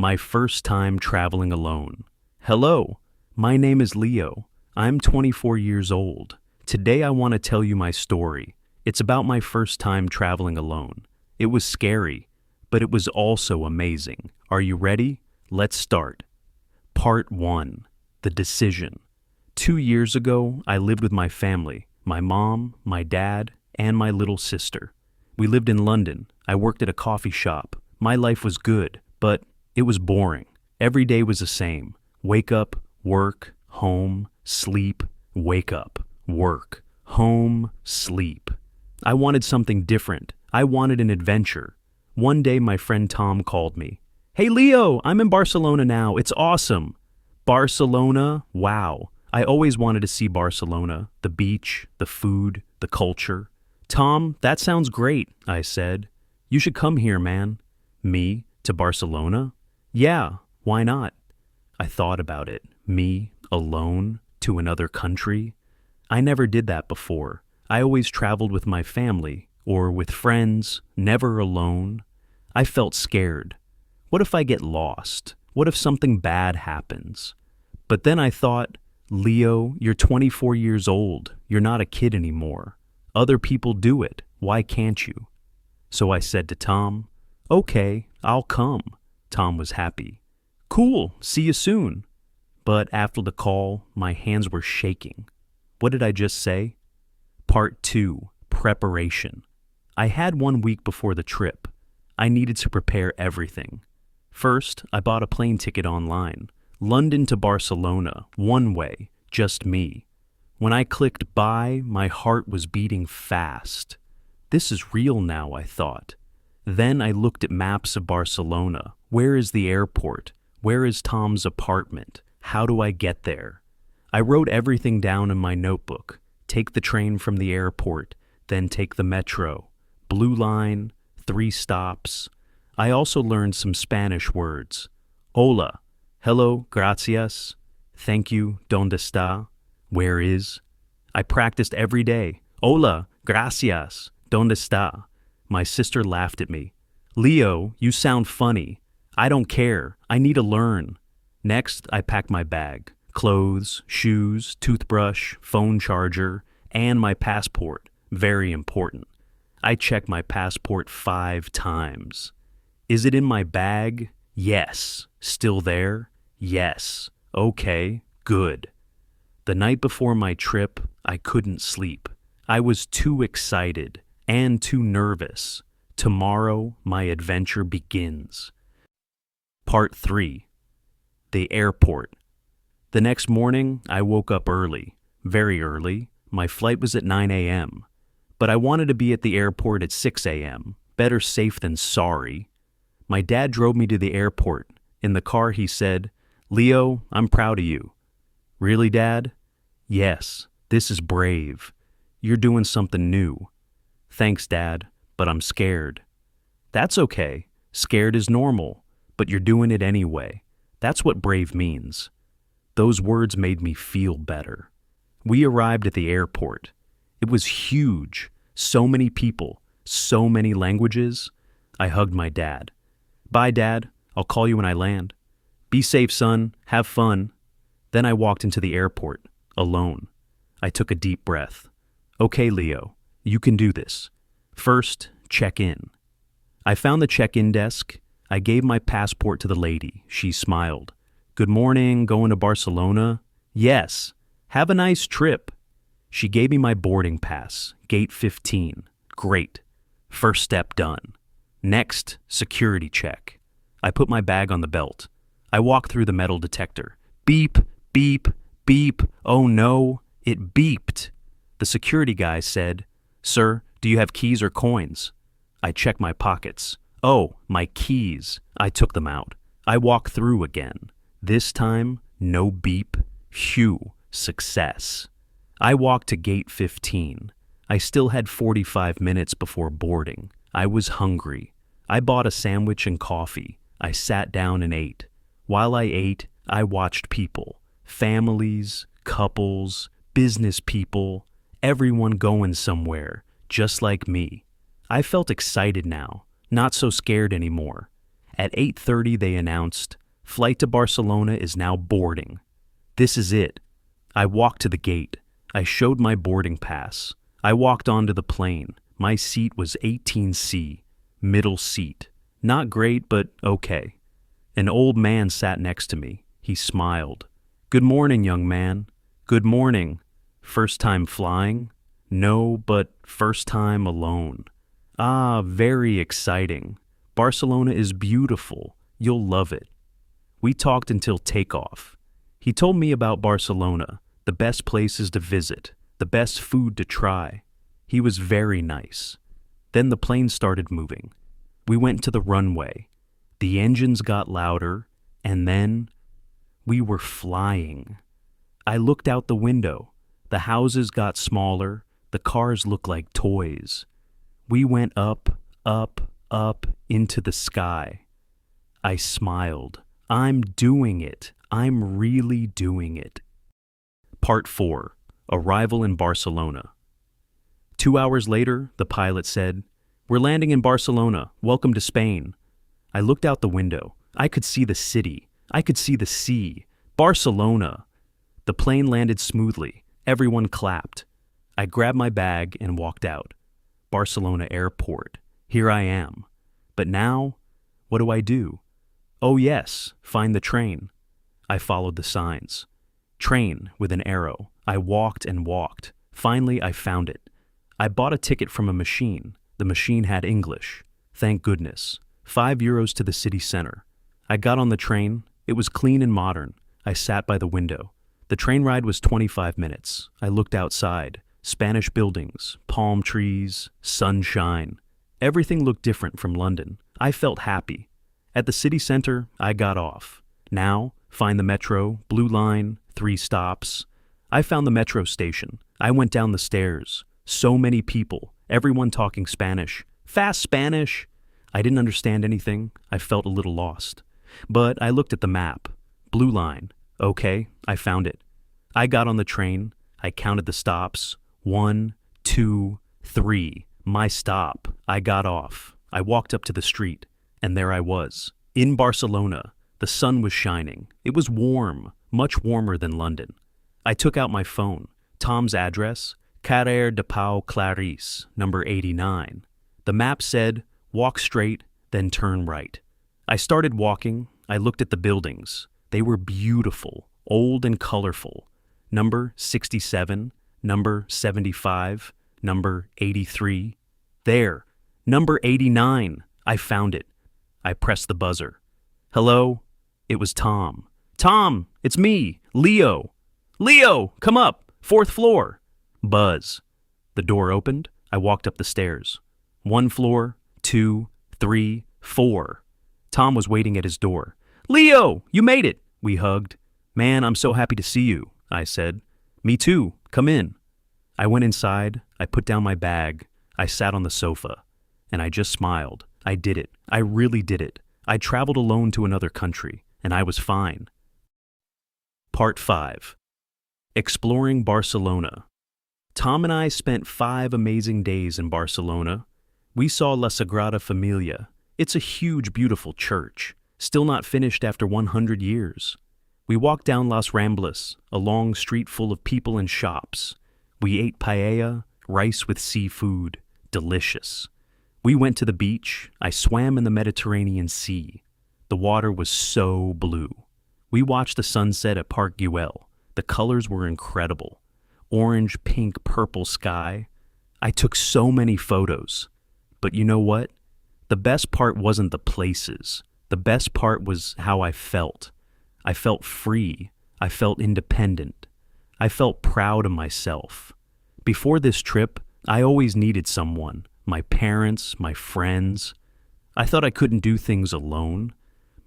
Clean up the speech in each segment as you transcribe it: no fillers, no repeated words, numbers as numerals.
My first time traveling alone. Hello, my name is Leo. I'm 24 years old. Today I want to tell you my story. It's about my first time traveling alone. It was scary, but it was also amazing. Are you ready? Let's start. Part 1. The Decision. 2 years ago, I lived with my family, my mom, my dad, and my little sister. We lived in London. I worked at a coffee shop. My life was good, but it was boring. Every day was the same. Wake up, work, home, sleep, wake up, work, home, sleep. I wanted something different. I wanted an adventure. One day my friend Tom called me. "Hey Leo, I'm in Barcelona now. It's awesome." Barcelona? Wow. I always wanted to see Barcelona. The beach, the food, the culture. "Tom, that sounds great," I said. "You should come here, man." "Me? To Barcelona?" "Yeah, why not?" I thought about it. Me, alone, to another country. I never did that before. I always traveled with my family, or with friends, never alone. I felt scared. What if I get lost? What if something bad happens? But then I thought, Leo, you're 24 years old. You're not a kid anymore. Other people do it. Why can't you? So I said to Tom, "Okay, I'll come." Tom was happy. "Cool, see you soon." But after the call, my hands were shaking. What did I just say? Part 2. Preparation. I had 1 week before the trip. I needed to prepare everything. First, I bought a plane ticket online. London to Barcelona, one way, just me. When I clicked buy, my heart was beating fast. This is real now, I thought. Then I looked at maps of Barcelona. Where is the airport? Where is Tom's apartment? How do I get there? I wrote everything down in my notebook. Take the train from the airport, then take the metro. Blue line, 3 stops. I also learned some Spanish words. Hola, hello, gracias, thank you, ¿dónde está? Where is? I practiced every day. Hola, gracias, ¿dónde está? My sister laughed at me. "Leo, you sound funny." "I don't care. I need to learn." Next, I packed my bag. Clothes, shoes, toothbrush, phone charger, and my passport. Very important. I checked my passport 5 times. Is it in my bag? Yes. Still there? Yes. Okay, good. The night before my trip, I couldn't sleep. I was too excited and too nervous. Tomorrow, my adventure begins. Part 3. The Airport. The next morning, I woke up early. Very early. My flight was at 9 a.m. But I wanted to be at the airport at 6 a.m. Better safe than sorry. My dad drove me to the airport. In the car, he said, "Leo, I'm proud of you." "Really, Dad?" "Yes, this is brave. You're doing something new." "Thanks, Dad, but I'm scared." "That's okay. Scared is normal, but you're doing it anyway. That's what brave means." Those words made me feel better. We arrived at the airport. It was huge. So many people, so many languages. I hugged my dad. "Bye, Dad. I'll call you when I land." "Be safe, son. Have fun." Then I walked into the airport, alone. I took a deep breath. "Okay, Leo, you can do this. First, check in." I found the check-in desk. I gave my passport to the lady. She smiled. "Good morning, going to Barcelona?" "Yes. Have a nice trip." She gave me my boarding pass, gate 15. Great. First step done. Next, security check. I put my bag on the belt. I walked through the metal detector. Beep, beep, beep. Oh no, it beeped. The security guy said, "Sir, do you have keys or coins?" I checked my pockets. Oh, my keys. I took them out. I walked through again. This time, no beep. Phew, success. I walked to gate 15. I still had 45 minutes before boarding. I was hungry. I bought a sandwich and coffee. I sat down and ate. While I ate, I watched people. Families, couples, business people, everyone going somewhere, just like me. I felt excited now, not so scared anymore. At 8:30 they announced, "Flight to Barcelona is now boarding." This is it. I walked to the gate. I showed my boarding pass. I walked onto the plane. My seat was 18C, middle seat. Not great, but okay. An old man sat next to me. He smiled. "Good morning, young man." "Good morning." "First time flying?" "No, but first time alone." "Ah, very exciting. Barcelona is beautiful. You'll love it." We talked until takeoff. He told me about Barcelona, the best places to visit, the best food to try. He was very nice. Then the plane started moving. We went to the runway. The engines got louder, and then we were flying. I looked out the window. The houses got smaller. The cars looked like toys. We went up, up, up into the sky. I smiled. I'm doing it. I'm really doing it. Part 4. Arrival in Barcelona. 2 hours later, the pilot said, "We're landing in Barcelona. Welcome to Spain." I looked out the window. I could see the city. I could see the sea. Barcelona. The plane landed smoothly. Everyone clapped. I grabbed my bag and walked out. Barcelona Airport. Here I am. But now, what do I do? Oh yes, find the train. I followed the signs. Train with an arrow. I walked and walked. Finally, I found it. I bought a ticket from a machine. The machine had English. Thank goodness. €5 to the city center. I got on the train. It was clean and modern. I sat by the window. The train ride was 25 minutes. I looked outside. Spanish buildings, palm trees, sunshine. Everything looked different from London. I felt happy. At the city center, I got off. Now, find the metro, Blue Line, 3 stops. I found the metro station. I went down the stairs. So many people, everyone talking Spanish. Fast Spanish! I didn't understand anything. I felt a little lost. But I looked at the map. Blue Line. Okay, I found it. I got on the train. I counted the stops. 1, 2, 3. My stop. I got off. I walked up to the street, and there I was. In Barcelona. The sun was shining. It was warm, much warmer than London. I took out my phone. Tom's address, Carrer de Pau Claris, number 89. The map said, walk straight, then turn right. I started walking. I looked at the buildings. They were beautiful, old and colorful. Number 67, number 75, number 83. There, number 89. I found it. I pressed the buzzer. Hello? It was Tom. Tom, it's me, Leo. Leo, come up, 4th floor. Buzz. The door opened. I walked up the stairs. 1 floor, 2, 3, 4. Tom was waiting at his door. Leo, you made it. We hugged. Man, I'm so happy to see you, I said. Me too. Come in. I went inside. I put down my bag. I sat on the sofa. And I just smiled. I did it. I really did it. I traveled alone to another country, and I was fine. Part 5. Exploring Barcelona. Tom and I spent 5 amazing days in Barcelona. We saw La Sagrada Familia. It's a huge, beautiful church, still not finished after 100 years. We walked down Las Ramblas, a long street full of people and shops. We ate paella, rice with seafood, delicious. We went to the beach. I swam in the Mediterranean Sea. The water was so blue. We watched the sunset at Park Güell. The colors were incredible. Orange, pink, purple sky. I took so many photos. But you know what? The best part wasn't the places. The best part was how I felt. I felt free. I felt independent. I felt proud of myself. Before this trip, I always needed someone. My parents, my friends. I thought I couldn't do things alone.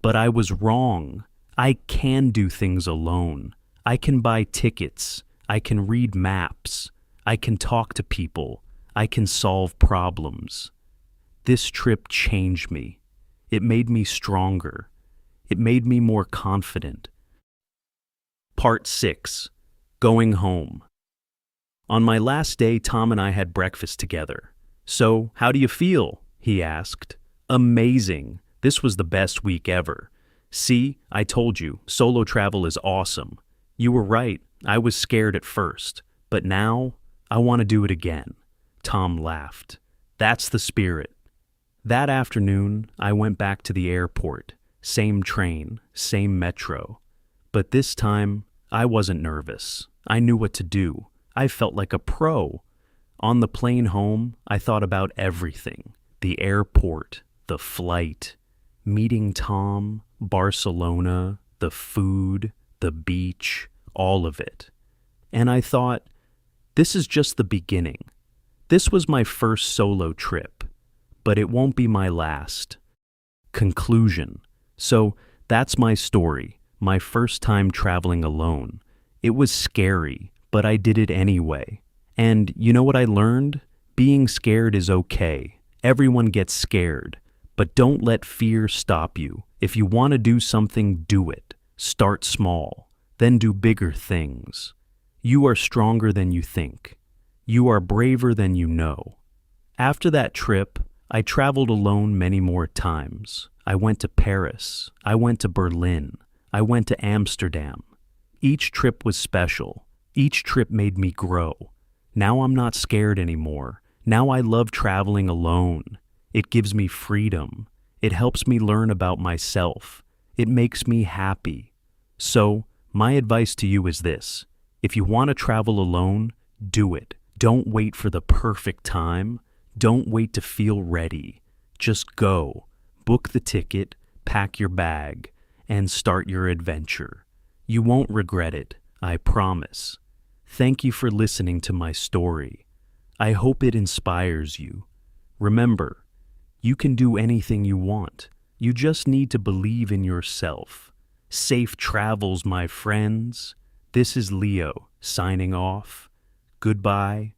But I was wrong. I can do things alone. I can buy tickets. I can read maps. I can talk to people. I can solve problems. This trip changed me. It made me stronger. It made me more confident. Part 6. Going home. On my last day, Tom and I had breakfast together. So, how do you feel? He asked. Amazing. This was the best week ever. See, I told you, solo travel is awesome. You were right, I was scared at first, but now I want to do it again. Tom laughed. That's the spirit. That afternoon, I went back to the airport. Same train, same metro. But this time, I wasn't nervous. I knew what to do. I felt like a pro. On the plane home, I thought about everything. The airport, the flight, meeting Tom, Barcelona, the food, the beach, all of it. And I thought, this is just the beginning. This was my first solo trip, but it won't be my last. Conclusion. So that's my story, my first time traveling alone. It was scary, but I did it anyway. And you know what I learned? Being scared is okay. Everyone gets scared. But don't let fear stop you. If you want to do something, do it. Start small, then do bigger things. You are stronger than you think. You are braver than you know. After that trip, I traveled alone many more times. I went to Paris. I went to Berlin. I went to Amsterdam. Each trip was special. Each trip made me grow. Now I'm not scared anymore. Now I love traveling alone. It gives me freedom. It helps me learn about myself. It makes me happy. So, my advice to you is this. If you want to travel alone, do it. Don't wait for the perfect time. Don't wait to feel ready. Just go. Book the ticket, pack your bag, and start your adventure. You won't regret it, I promise. Thank you for listening to my story. I hope it inspires you. Remember, you can do anything you want. You just need to believe in yourself. Safe travels, my friends. This is Leo, signing off. Goodbye